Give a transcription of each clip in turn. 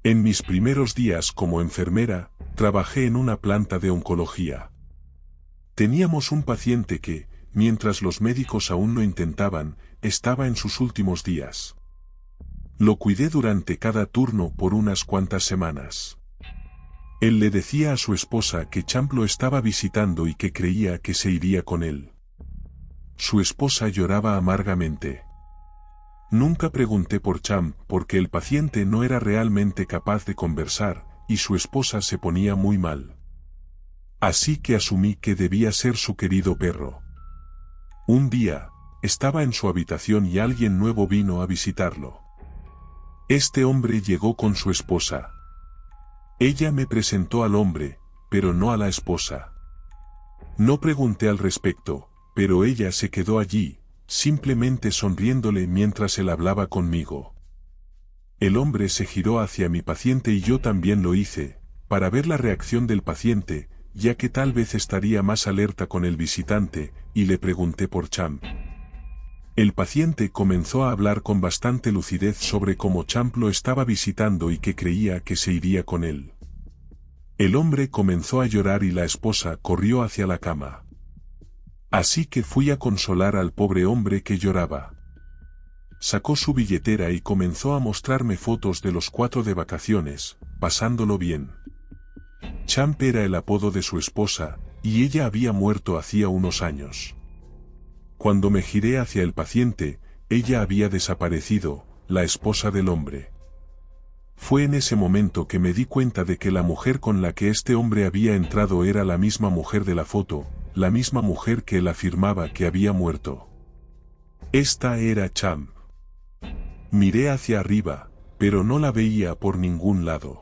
En mis primeros días como enfermera, trabajé en una planta de oncología. Teníamos un paciente que, mientras los médicos aún lo intentaban, estaba en sus últimos días. Lo cuidé durante cada turno por unas cuantas semanas. Él le decía a su esposa que Champ lo estaba visitando y que creía que se iría con él. Su esposa lloraba amargamente. Nunca pregunté por Champ porque el paciente no era realmente capaz de conversar, y su esposa se ponía muy mal. Así que asumí que debía ser su querido perro. Un día, estaba en su habitación y alguien nuevo vino a visitarlo. Este hombre llegó con su esposa. Ella me presentó al hombre, pero no a la esposa. No pregunté al respecto, pero ella se quedó allí, simplemente sonriéndole mientras él hablaba conmigo. El hombre se giró hacia mi paciente y yo también lo hice, para ver la reacción del paciente, ya que tal vez estaría más alerta con el visitante, y le pregunté por Champ. El paciente comenzó a hablar con bastante lucidez sobre cómo Champ lo estaba visitando y que creía que se iría con él. El hombre comenzó a llorar y la esposa corrió hacia la cama. Así que fui a consolar al pobre hombre que lloraba. Sacó su billetera y comenzó a mostrarme fotos de los 4 de vacaciones, pasándolo bien. Champ era el apodo de su esposa, y ella había muerto hacía unos años. Cuando me giré hacia el paciente, ella había desaparecido, la esposa del hombre. Fue en ese momento que me di cuenta de que la mujer con la que este hombre había entrado era la misma mujer de la foto, la misma mujer que él afirmaba que había muerto. Esta era Champ. Miré hacia arriba, pero no la veía por ningún lado.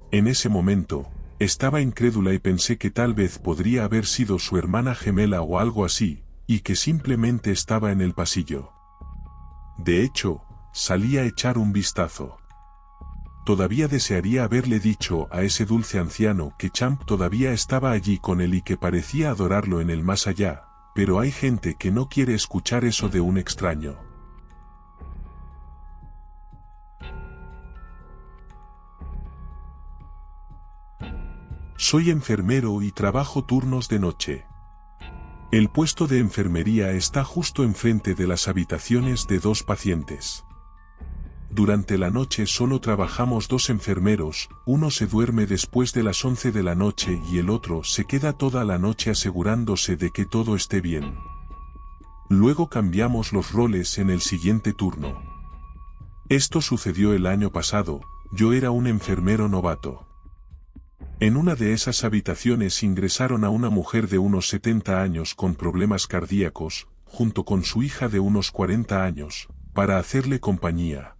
En ese momento, estaba incrédula y pensé que tal vez podría haber sido su hermana gemela o algo así, y que simplemente estaba en el pasillo. De hecho, salí a echar un vistazo. Todavía desearía haberle dicho a ese dulce anciano que Champ todavía estaba allí con él y que parecía adorarlo en el más allá, pero hay gente que no quiere escuchar eso de un extraño. Soy enfermero y trabajo turnos de noche. El puesto de enfermería está justo enfrente de las habitaciones de 2 pacientes. Durante la noche solo trabajamos 2 enfermeros, uno se duerme después de las 11 de la noche y el otro se queda toda la noche asegurándose de que todo esté bien. Luego cambiamos los roles en el siguiente turno. Esto sucedió el año pasado, yo era un enfermero novato. En una de esas habitaciones ingresaron a una mujer de unos 70 años con problemas cardíacos, junto con su hija de unos 40 años, para hacerle compañía.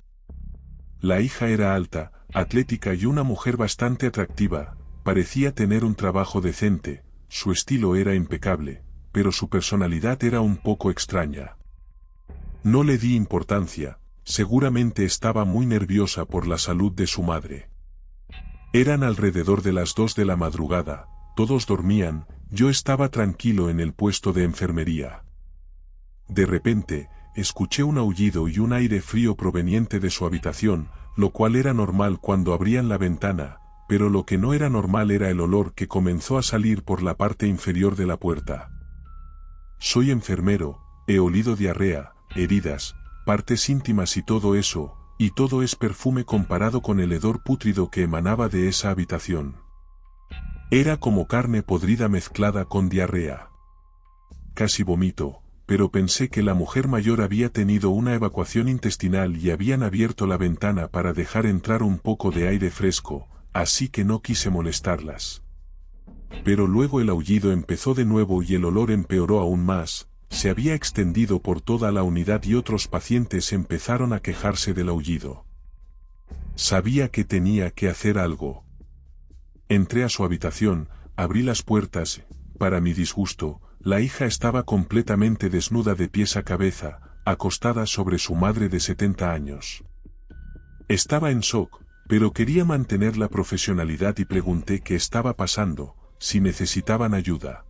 La hija era alta, atlética y una mujer bastante atractiva, parecía tener un trabajo decente, su estilo era impecable, pero su personalidad era un poco extraña. No le di importancia, seguramente estaba muy nerviosa por la salud de su madre. Eran alrededor de las 2 de la madrugada, todos dormían, yo estaba tranquilo en el puesto de enfermería. De repente, escuché un aullido y un aire frío proveniente de su habitación, lo cual era normal cuando abrían la ventana, pero lo que no era normal era el olor que comenzó a salir por la parte inferior de la puerta. Soy enfermero, he olido diarrea, heridas, partes íntimas y todo es perfume comparado con el hedor pútrido que emanaba de esa habitación. Era como carne podrida mezclada con diarrea. Casi vomito, pero pensé que la mujer mayor había tenido una evacuación intestinal y habían abierto la ventana para dejar entrar un poco de aire fresco, así que no quise molestarlas. Pero luego el aullido empezó de nuevo y el olor empeoró aún más. Se había extendido por toda la unidad y otros pacientes empezaron a quejarse del aullido. Sabía que tenía que hacer algo. Entré a su habitación, abrí las puertas, para mi disgusto, la hija estaba completamente desnuda de pies a cabeza, acostada sobre su madre de 70 años. Estaba en shock, pero quería mantener la profesionalidad y pregunté qué estaba pasando, si necesitaban ayuda.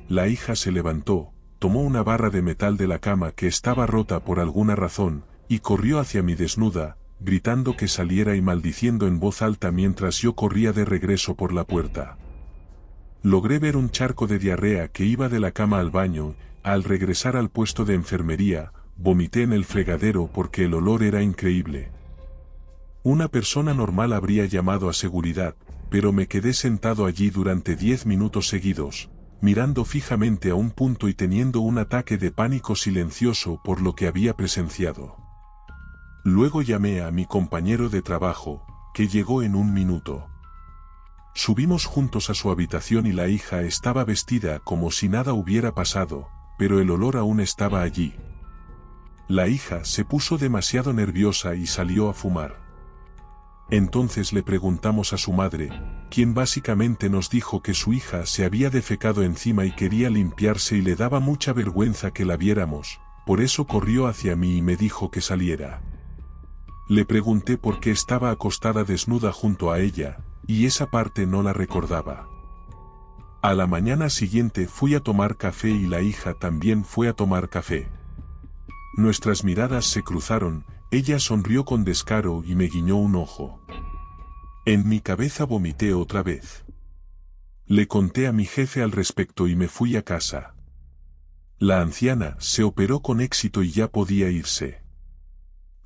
La hija se levantó, tomó una barra de metal de la cama que estaba rota por alguna razón, y corrió hacia mi desnuda, gritando que saliera y maldiciendo en voz alta mientras yo corría de regreso por la puerta. Logré ver un charco de diarrea que iba de la cama al baño. Al regresar al puesto de enfermería, vomité en el fregadero porque el olor era increíble. Una persona normal habría llamado a seguridad, pero me quedé sentado allí durante 10 minutos seguidos, mirando fijamente a un punto y teniendo un ataque de pánico silencioso por lo que había presenciado. Luego llamé a mi compañero de trabajo, que llegó en un minuto. Subimos juntos a su habitación y la hija estaba vestida como si nada hubiera pasado, pero el olor aún estaba allí. La hija se puso demasiado nerviosa y salió a fumar. Entonces le preguntamos a su madre, quien básicamente nos dijo que su hija se había defecado encima y quería limpiarse y le daba mucha vergüenza que la viéramos, por eso corrió hacia mí y me dijo que saliera. Le pregunté por qué estaba acostada desnuda junto a ella, y esa parte no la recordaba. A la mañana siguiente fui a tomar café y la hija también fue a tomar café. Nuestras miradas se cruzaron, ella sonrió con descaro y me guiñó un ojo. En mi cabeza vomité otra vez. Le conté a mi jefe al respecto y me fui a casa. La anciana se operó con éxito y ya podía irse.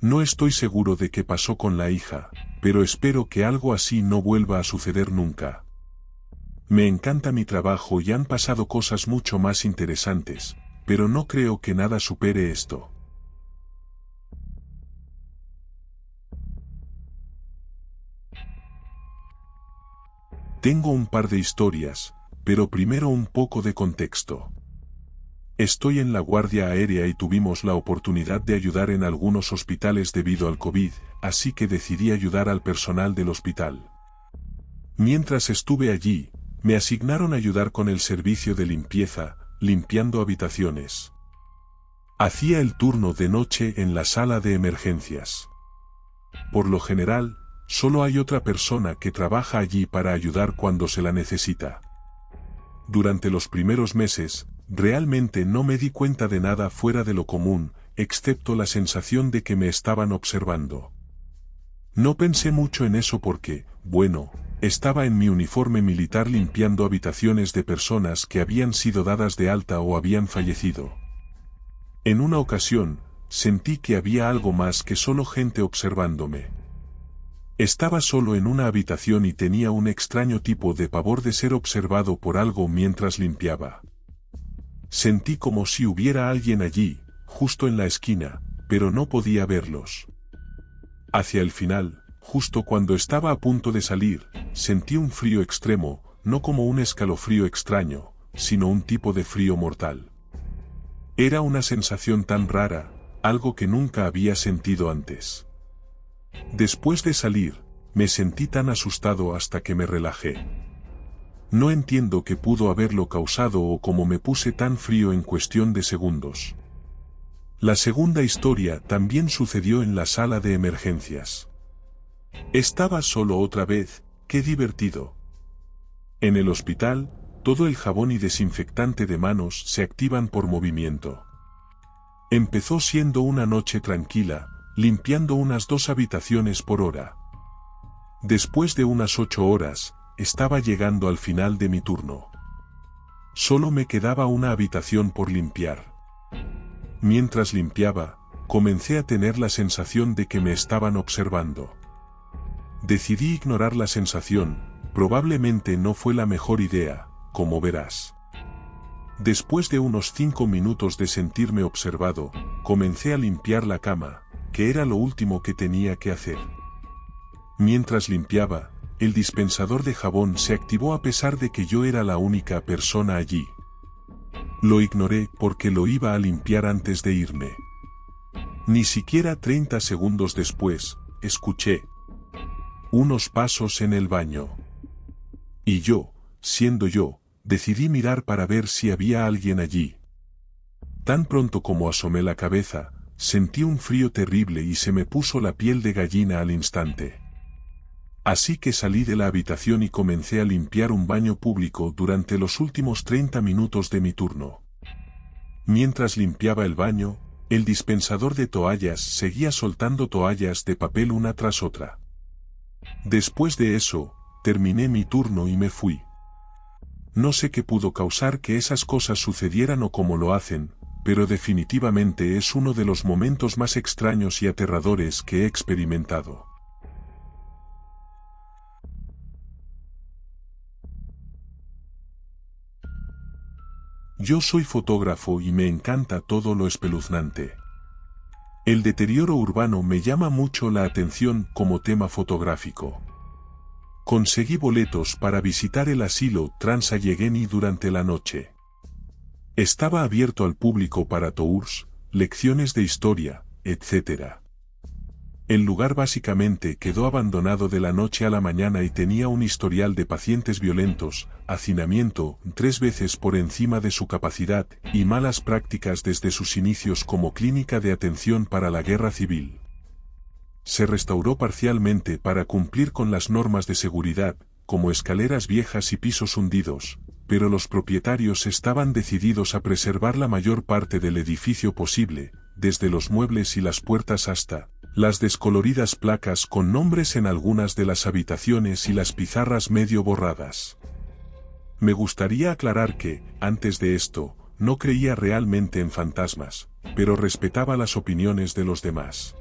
No estoy seguro de qué pasó con la hija, pero espero que algo así no vuelva a suceder nunca. Me encanta mi trabajo y han pasado cosas mucho más interesantes, pero no creo que nada supere esto. Tengo un par de historias, pero primero un poco de contexto. Estoy en la Guardia Aérea y tuvimos la oportunidad de ayudar en algunos hospitales debido al COVID, así que decidí ayudar al personal del hospital. Mientras estuve allí, me asignaron ayudar con el servicio de limpieza, limpiando habitaciones. Hacía el turno de noche en la sala de emergencias. Por lo general, solo hay otra persona que trabaja allí para ayudar cuando se la necesita. Durante los primeros meses, realmente no me di cuenta de nada fuera de lo común, excepto la sensación de que me estaban observando. No pensé mucho en eso porque, bueno, estaba en mi uniforme militar limpiando habitaciones de personas que habían sido dadas de alta o habían fallecido. En una ocasión, sentí que había algo más que solo gente observándome. Estaba solo en una habitación y tenía un extraño tipo de pavor de ser observado por algo mientras limpiaba. Sentí como si hubiera alguien allí, justo en la esquina, pero no podía verlos. Hacia el final, justo cuando estaba a punto de salir, sentí un frío extremo, no como un escalofrío extraño, sino un tipo de frío mortal. Era una sensación tan rara, algo que nunca había sentido antes. Después de salir, me sentí tan asustado hasta que me relajé. No entiendo qué pudo haberlo causado o cómo me puse tan frío en cuestión de segundos. La segunda historia también sucedió en la sala de emergencias. Estaba solo otra vez, qué divertido. En el hospital, todo el jabón y desinfectante de manos se activan por movimiento. Empezó siendo una noche tranquila, limpiando unas 2 habitaciones por hora. Después de unas 8 horas, estaba llegando al final de mi turno. Solo me quedaba una habitación por limpiar. Mientras limpiaba, comencé a tener la sensación de que me estaban observando. Decidí ignorar la sensación, probablemente no fue la mejor idea, como verás. Después de unos 5 minutos de sentirme observado, comencé a limpiar la cama, que era lo último que tenía que hacer. Mientras limpiaba, el dispensador de jabón se activó a pesar de que yo era la única persona allí. Lo ignoré porque lo iba a limpiar antes de irme. Ni siquiera 30 segundos después, escuché unos pasos en el baño. Y yo, siendo yo, decidí mirar para ver si había alguien allí. Tan pronto como asomé la cabeza, sentí un frío terrible y se me puso la piel de gallina al instante. Así que salí de la habitación y comencé a limpiar un baño público durante los últimos 30 minutos de mi turno. Mientras limpiaba el baño, El dispensador de toallas seguía soltando toallas de papel una tras otra. Después de eso, terminé mi turno y me fui. No sé qué pudo causar que esas cosas sucedieran o cómo lo hacen, pero definitivamente es uno de los momentos más extraños y aterradores que he experimentado. Yo soy fotógrafo y me encanta todo lo espeluznante. El deterioro urbano me llama mucho la atención como tema fotográfico. Conseguí boletos para visitar el asilo Trans Allegheny durante la noche. Estaba abierto al público para tours, lecciones de historia, etc. El lugar básicamente quedó abandonado de la noche a la mañana y tenía un historial de pacientes violentos, hacinamiento 3 veces por encima de su capacidad y malas prácticas desde sus inicios como clínica de atención para la guerra civil. Se restauró parcialmente para cumplir con las normas de seguridad, como escaleras viejas y pisos hundidos, pero los propietarios estaban decididos a preservar la mayor parte del edificio posible, desde los muebles y las puertas hasta las descoloridas placas con nombres en algunas de las habitaciones y las pizarras medio borradas. Me gustaría aclarar que, antes de esto, no creía realmente en fantasmas, pero respetaba las opiniones de los demás.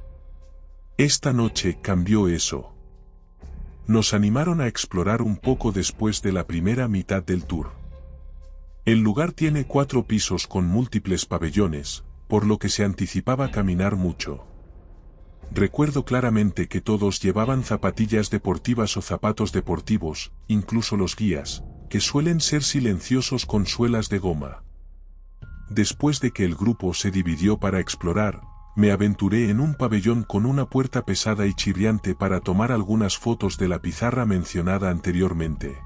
Esta noche cambió eso. Nos animaron a explorar un poco después de la primera mitad del tour. El lugar tiene 4 pisos con múltiples pabellones, por lo que se anticipaba caminar mucho. Recuerdo claramente que todos llevaban zapatillas deportivas o zapatos deportivos, incluso los guías, que suelen ser silenciosos con suelas de goma. Después de que el grupo se dividió para explorar, me aventuré en un pabellón con una puerta pesada y chirriante para tomar algunas fotos de la pizarra mencionada anteriormente.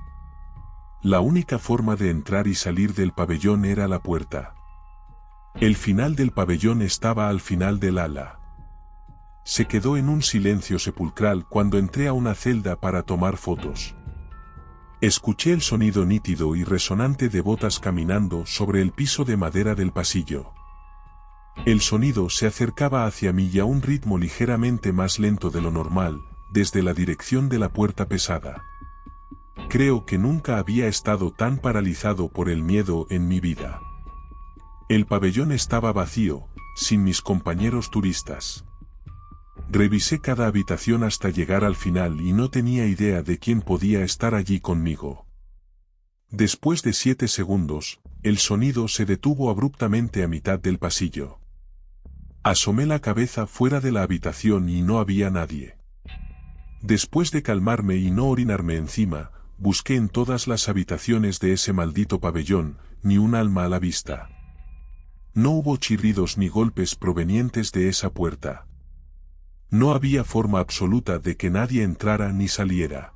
La única forma de entrar y salir del pabellón era la puerta. El final del pabellón estaba al final del ala. Se quedó en un silencio sepulcral cuando entré a una celda para tomar fotos. Escuché el sonido nítido y resonante de botas caminando sobre el piso de madera del pasillo. El sonido se acercaba hacia mí y a un ritmo ligeramente más lento de lo normal, desde la dirección de la puerta pesada. Creo que nunca había estado tan paralizado por el miedo en mi vida. El pabellón estaba vacío, sin mis compañeros turistas. Revisé cada habitación hasta llegar al final y no tenía idea de quién podía estar allí conmigo. Después de 7 segundos, el sonido se detuvo abruptamente a mitad del pasillo. Asomé la cabeza fuera de la habitación y no había nadie. Después de calmarme y no orinarme encima, busqué en todas las habitaciones de ese maldito pabellón, ni un alma a la vista. No hubo chirridos ni golpes provenientes de esa puerta. No había forma absoluta de que nadie entrara ni saliera.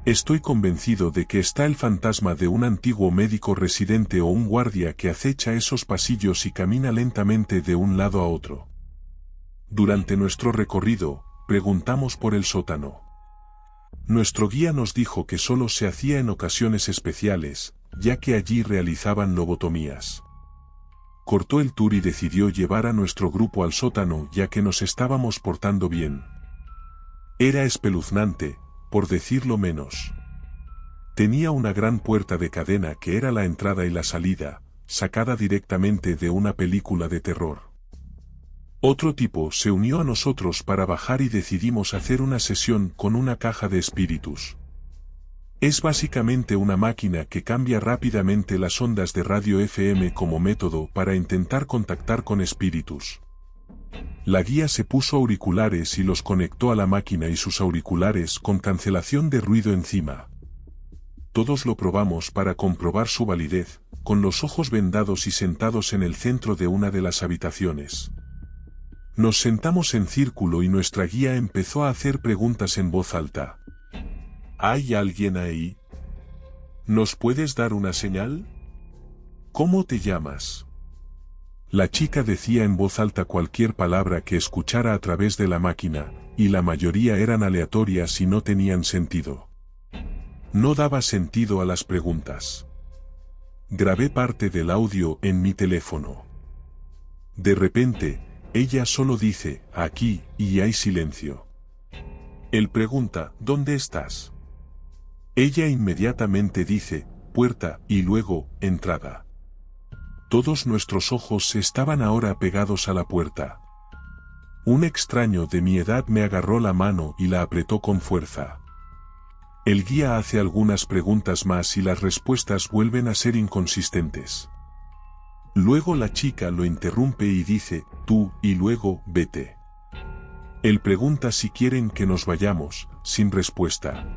Estoy convencido de que está el fantasma de un antiguo médico residente o un guardia que acecha esos pasillos y camina lentamente de un lado a otro. Durante nuestro recorrido, preguntamos por el sótano. Nuestro guía nos dijo que solo se hacía en ocasiones especiales, ya que allí realizaban lobotomías. Cortó el tour y decidió llevar a nuestro grupo al sótano ya que nos estábamos portando bien. Era espeluznante, por decirlo menos. Tenía una gran puerta de cadena que era la entrada y la salida, sacada directamente de una película de terror. Otro tipo se unió a nosotros para bajar y decidimos hacer una sesión con una caja de espíritus. Es básicamente una máquina que cambia rápidamente las ondas de radio FM como método para intentar contactar con espíritus. La guía se puso auriculares y los conectó a la máquina y sus auriculares con cancelación de ruido encima. Todos lo probamos para comprobar su validez, con los ojos vendados y sentados en el centro de una de las habitaciones. Nos sentamos en círculo y nuestra guía empezó a hacer preguntas en voz alta. ¿Hay alguien ahí? ¿Nos puedes dar una señal? ¿Cómo te llamas? La chica decía en voz alta cualquier palabra que escuchara a través de la máquina, y la mayoría eran aleatorias y no tenían sentido. No daba sentido a las preguntas. Grabé parte del audio en mi teléfono. De repente, ella solo dice, aquí, y hay silencio. Él pregunta, ¿dónde estás? Ella inmediatamente dice, puerta, y luego, entrada. Todos nuestros ojos estaban ahora pegados a la puerta. Un extraño de mi edad me agarró la mano y la apretó con fuerza. El guía hace algunas preguntas más y las respuestas vuelven a ser inconsistentes. Luego la chica lo interrumpe y dice, tú, y luego, vete. Él pregunta si quieren que nos vayamos, sin respuesta.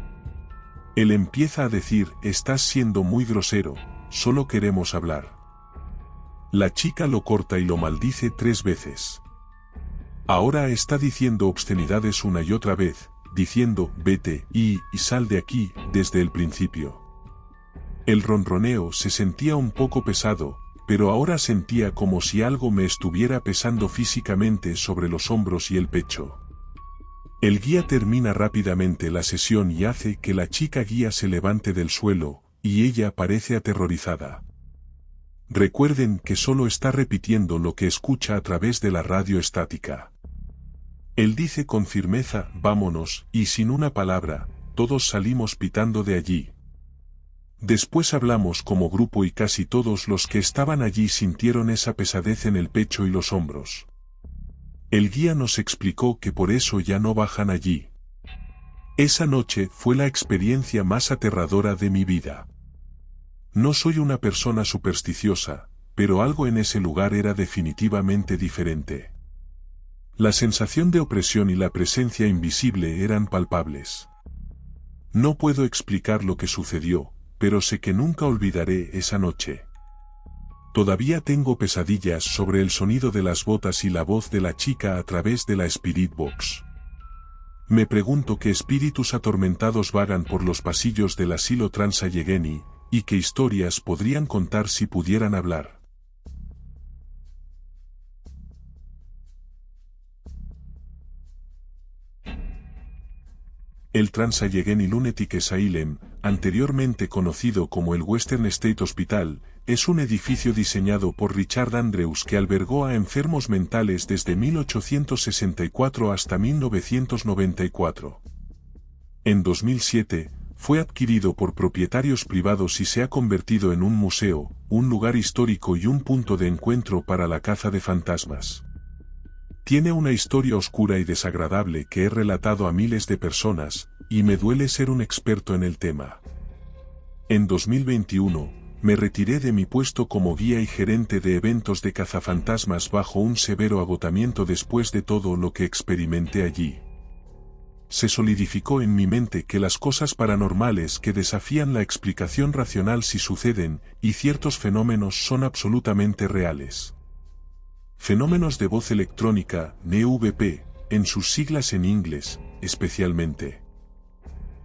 Él empieza a decir, estás siendo muy grosero, solo queremos hablar. La chica lo corta y lo maldice 3 veces. Ahora está diciendo obscenidades una y otra vez, diciendo, vete, y sal de aquí, desde el principio. El ronroneo se sentía un poco pesado, pero ahora sentía como si algo me estuviera pesando físicamente sobre los hombros y el pecho. El guía termina rápidamente la sesión y hace que la chica guía se levante del suelo, y ella parece aterrorizada. Recuerden que solo está repitiendo lo que escucha a través de la radio estática. Él dice con firmeza, vámonos, y sin una palabra, todos salimos pitando de allí. Después hablamos como grupo y casi todos los que estaban allí sintieron esa pesadez en el pecho y los hombros. El guía nos explicó que por eso ya no bajan allí. Esa noche fue la experiencia más aterradora de mi vida. No soy una persona supersticiosa, pero algo en ese lugar era definitivamente diferente. La sensación de opresión y la presencia invisible eran palpables. No puedo explicar lo que sucedió, pero sé que nunca olvidaré esa noche. Todavía tengo pesadillas sobre el sonido de las botas y la voz de la chica a través de la Spirit Box. Me pregunto qué espíritus atormentados vagan por los pasillos del asilo Trans Allegheny, y qué historias podrían contar si pudieran hablar. El Trans Allegheny Lunatic Asylum, anteriormente conocido como el Western State Hospital, es un edificio diseñado por Richard Andrews que albergó a enfermos mentales desde 1864 hasta 1994. En 2007, fue adquirido por propietarios privados y se ha convertido en un museo, un lugar histórico y un punto de encuentro para la caza de fantasmas. Tiene una historia oscura y desagradable que he relatado a miles de personas, y me duele ser un experto en el tema. En 2021, me retiré de mi puesto como guía y gerente de eventos de cazafantasmas bajo un severo agotamiento después de todo lo que experimenté allí. Se solidificó en mi mente que las cosas paranormales que desafían la explicación racional sí suceden, y ciertos fenómenos son absolutamente reales. Fenómenos de voz electrónica, NVP, en sus siglas en inglés, especialmente.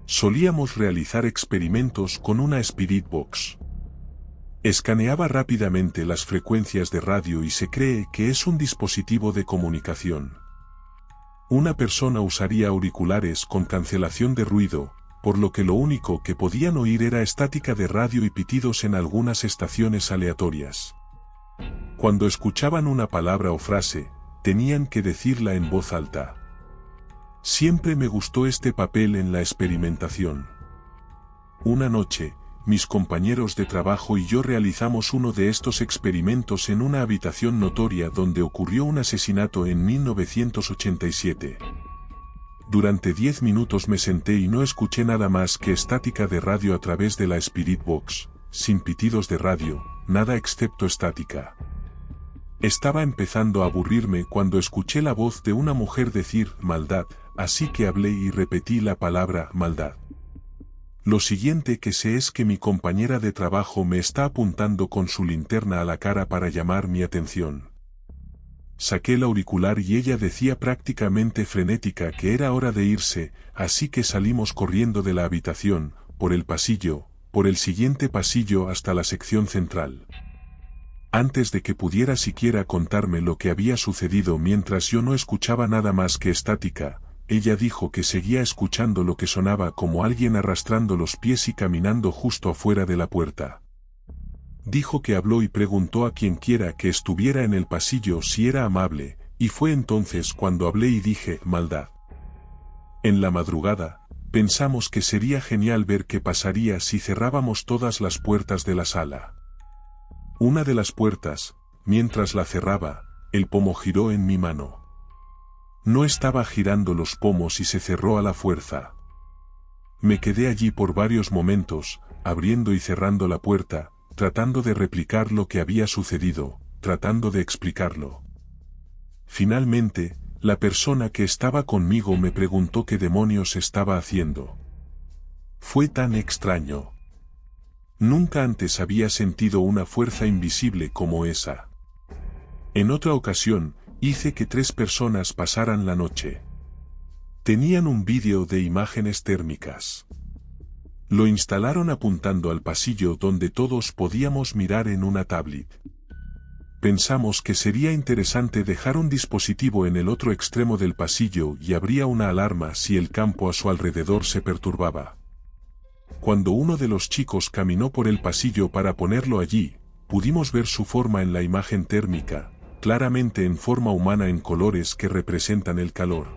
Solíamos realizar experimentos con una Spirit Box. Escaneaba rápidamente las frecuencias de radio y se cree que es un dispositivo de comunicación. Una persona usaría auriculares con cancelación de ruido, por lo que lo único que podían oír era estática de radio y pitidos en algunas estaciones aleatorias. Cuando escuchaban una palabra o frase, tenían que decirla en voz alta. Siempre me gustó este papel en la experimentación. Una noche, mis compañeros de trabajo y yo realizamos uno de estos experimentos en una habitación notoria donde ocurrió un asesinato en 1987. Durante 10 minutos me senté y no escuché nada más que estática de radio a través de la Spirit Box, sin pitidos de radio, nada excepto estática. Estaba empezando a aburrirme cuando escuché la voz de una mujer decir maldad, así que hablé y repetí la palabra maldad. Lo siguiente que sé es que mi compañera de trabajo me está apuntando con su linterna a la cara para llamar mi atención. Saqué el auricular y ella decía prácticamente frenética que era hora de irse, así que salimos corriendo de la habitación, por el pasillo, por el siguiente pasillo hasta la sección central. Antes de que pudiera siquiera contarme lo que había sucedido mientras yo no escuchaba nada más que estática, ella dijo que seguía escuchando lo que sonaba como alguien arrastrando los pies y caminando justo afuera de la puerta. Dijo que habló y preguntó a quien quiera que estuviera en el pasillo si era amable, y fue entonces cuando hablé y dije, maldad. En la madrugada, pensamos que sería genial ver qué pasaría si cerrábamos todas las puertas de la sala. Una de las puertas, mientras la cerraba, el pomo giró en mi mano. No estaba girando los pomos y se cerró a la fuerza. Me quedé allí por varios momentos, abriendo y cerrando la puerta, tratando de replicar lo que había sucedido, tratando de explicarlo. Finalmente, la persona que estaba conmigo me preguntó qué demonios estaba haciendo. Fue tan extraño. Nunca antes había sentido una fuerza invisible como esa. En otra ocasión, hice que 3 personas pasaran la noche. Tenían un vídeo de imágenes térmicas. Lo instalaron apuntando al pasillo donde todos podíamos mirar en una tablet. Pensamos que sería interesante dejar un dispositivo en el otro extremo del pasillo y habría una alarma si el campo a su alrededor se perturbaba. Cuando uno de los chicos caminó por el pasillo para ponerlo allí, pudimos ver su forma en la imagen térmica, claramente en forma humana en colores que representan el calor.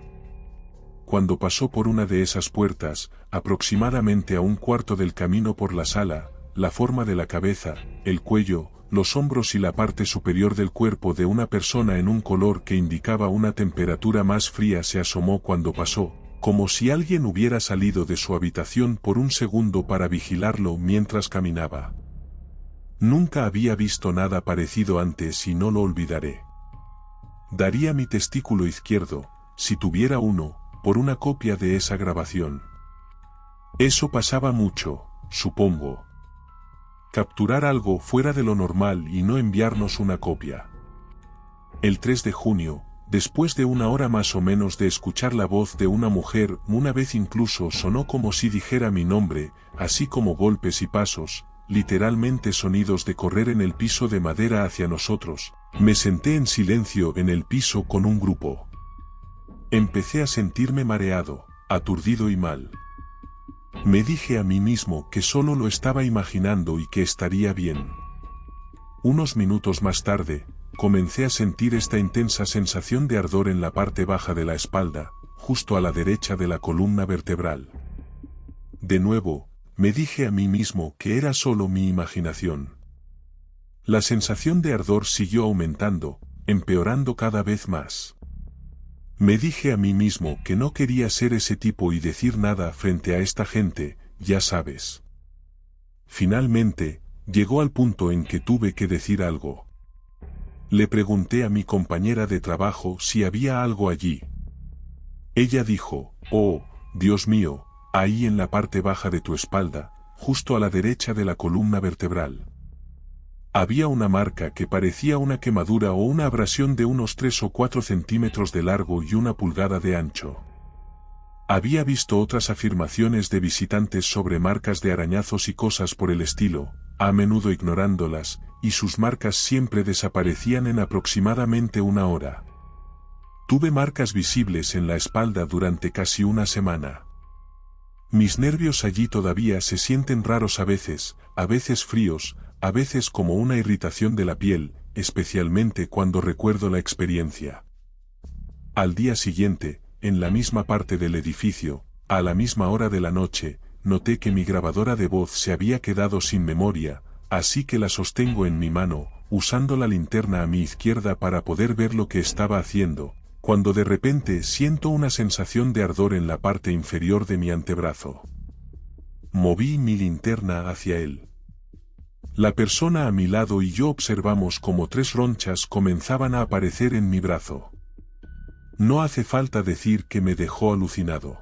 Cuando pasó por una de esas puertas, aproximadamente a un cuarto del camino por la sala, la forma de la cabeza, el cuello, los hombros y la parte superior del cuerpo de una persona en un color que indicaba una temperatura más fría se asomó cuando pasó, como si alguien hubiera salido de su habitación por un segundo para vigilarlo mientras caminaba. Nunca había visto nada parecido antes y no lo olvidaré. Daría mi testículo izquierdo, si tuviera uno, por una copia de esa grabación. Eso pasaba mucho, supongo. Capturar algo fuera de lo normal y no enviarnos una copia. El 3 de junio, después de una hora más o menos de escuchar la voz de una mujer, una vez incluso sonó como si dijera mi nombre, así como golpes y pasos, literalmente sonidos de correr en el piso de madera hacia nosotros, me senté en silencio en el piso con un grupo. Empecé a sentirme mareado, aturdido y mal. Me dije a mí mismo que solo lo estaba imaginando y que estaría bien. Unos minutos más tarde, comencé a sentir esta intensa sensación de ardor en la parte baja de la espalda, justo a la derecha de la columna vertebral. De nuevo, me dije a mí mismo que era solo mi imaginación. La sensación de ardor siguió aumentando, empeorando cada vez más. Me dije a mí mismo que no quería ser ese tipo y decir nada frente a esta gente, ya sabes. Finalmente, llegó al punto en que tuve que decir algo. Le pregunté a mi compañera de trabajo si había algo allí. Ella dijo, oh, Dios mío, ahí en la parte baja de tu espalda, justo a la derecha de la columna vertebral. Había una marca que parecía una quemadura o una abrasión de unos 3 o 4 centímetros de largo y 1 pulgada de ancho. Había visto otras afirmaciones de visitantes sobre marcas de arañazos y cosas por el estilo, a menudo ignorándolas, y sus marcas siempre desaparecían en aproximadamente una hora. Tuve marcas visibles en la espalda durante casi una semana. Mis nervios allí todavía se sienten raros a veces fríos, a veces como una irritación de la piel, especialmente cuando recuerdo la experiencia. Al día siguiente, en la misma parte del edificio, a la misma hora de la noche, noté que mi grabadora de voz se había quedado sin memoria, así que la sostengo en mi mano, usando la linterna a mi izquierda para poder ver lo que estaba haciendo, cuando de repente siento una sensación de ardor en la parte inferior de mi antebrazo. Moví mi linterna hacia él. La persona a mi lado y yo observamos cómo 3 ronchas comenzaban a aparecer en mi brazo. No hace falta decir que me dejó alucinado.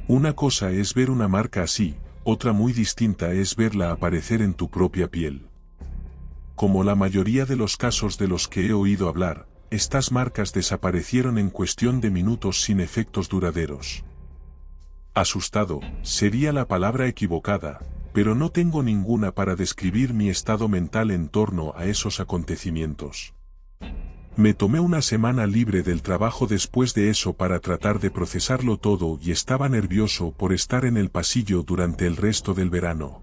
Una cosa es ver una marca así, otra muy distinta es verla aparecer en tu propia piel. Como la mayoría de los casos de los que he oído hablar, estas marcas desaparecieron en cuestión de minutos sin efectos duraderos. Asustado, sería la palabra equivocada, pero no tengo ninguna para describir mi estado mental en torno a esos acontecimientos. Me tomé una semana libre del trabajo después de eso para tratar de procesarlo todo y estaba nervioso por estar en el pasillo durante el resto del verano.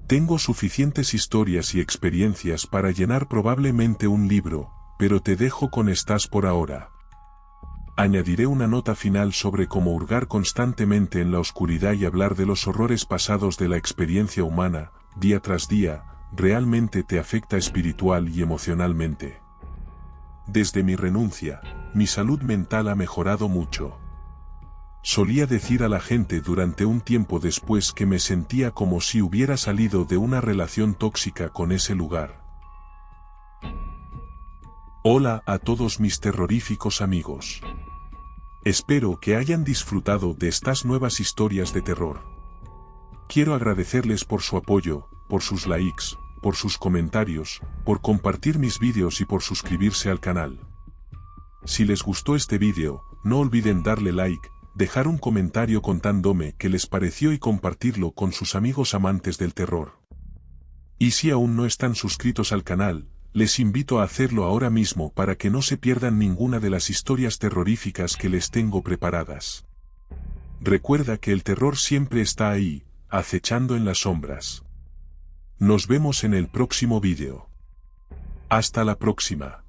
Tengo suficientes historias y experiencias para llenar probablemente un libro, pero te dejo con estas por ahora. Añadiré una nota final sobre cómo hurgar constantemente en la oscuridad y hablar de los horrores pasados de la experiencia humana, día tras día, realmente te afecta espiritual y emocionalmente. Desde mi renuncia, mi salud mental ha mejorado mucho. Solía decir a la gente durante un tiempo después que me sentía como si hubiera salido de una relación tóxica con ese lugar. Hola a todos mis terroríficos amigos. Espero que hayan disfrutado de estas nuevas historias de terror. Quiero agradecerles por su apoyo, por sus likes, por sus comentarios, por compartir mis vídeos y por suscribirse al canal. Si les gustó este vídeo, no olviden darle like, dejar un comentario contándome qué les pareció y compartirlo con sus amigos amantes del terror. Y si aún no están suscritos al canal, les invito a hacerlo ahora mismo para que no se pierdan ninguna de las historias terroríficas que les tengo preparadas. Recuerda que el terror siempre está ahí, acechando en las sombras. Nos vemos en el próximo vídeo. Hasta la próxima.